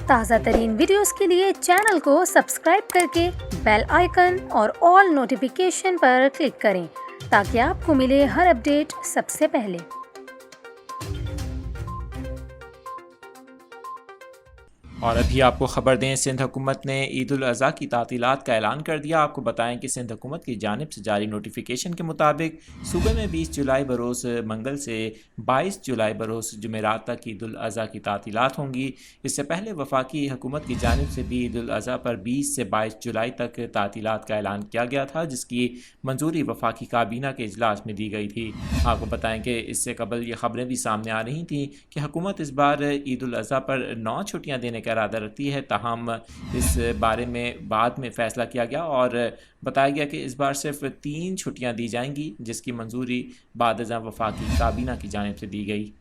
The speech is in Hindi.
ताज़ा तरीन वीडियोस के लिए चैनल को सब्सक्राइब करके बेल आइकन और ऑल नोटिफिकेशन पर क्लिक करें ताकि आपको मिले हर अपडेट सबसे पहले। और अभी आपको ख़बर दें, सिंध हुकूमत ने ईद उल अज़हा की तातीलात का ऐलान कर दिया। आपको बताएं कि सिंध हुकूमत की जानिब से जारी नोटिफिकेशन के मुताबिक सूबे में 20 जुलाई बरोज़ मंगल से 22 जुलाई बरोज़ जुमेरात तक ईद उल अज़हा की तातीलात होंगी। इससे पहले वफाकी हुकूमत की जानिब से भी ईद उल अज़हा पर 20 से 22 जुलाई तक तातीलात का ऐलान किया गया था, जिसकी मंजूरी वफाकी काबीना के इजलास में दी गई थी। आपको बताएं कि इससे कबल ये खबरें भी सामने आ रही थी कि हुकूमत इस बार ईद उल अज़हा पर 9 छुट्टियाँ देने का इरादा रखती है। ताहम इस बारे में बाद में फ़ैसला किया गया और बताया गया कि इस बार सिर्फ 3 छुट्टियां दी जाएंगी, जिसकी मंजूरी बाद वफाकी काबीना की जानिब से दी गई।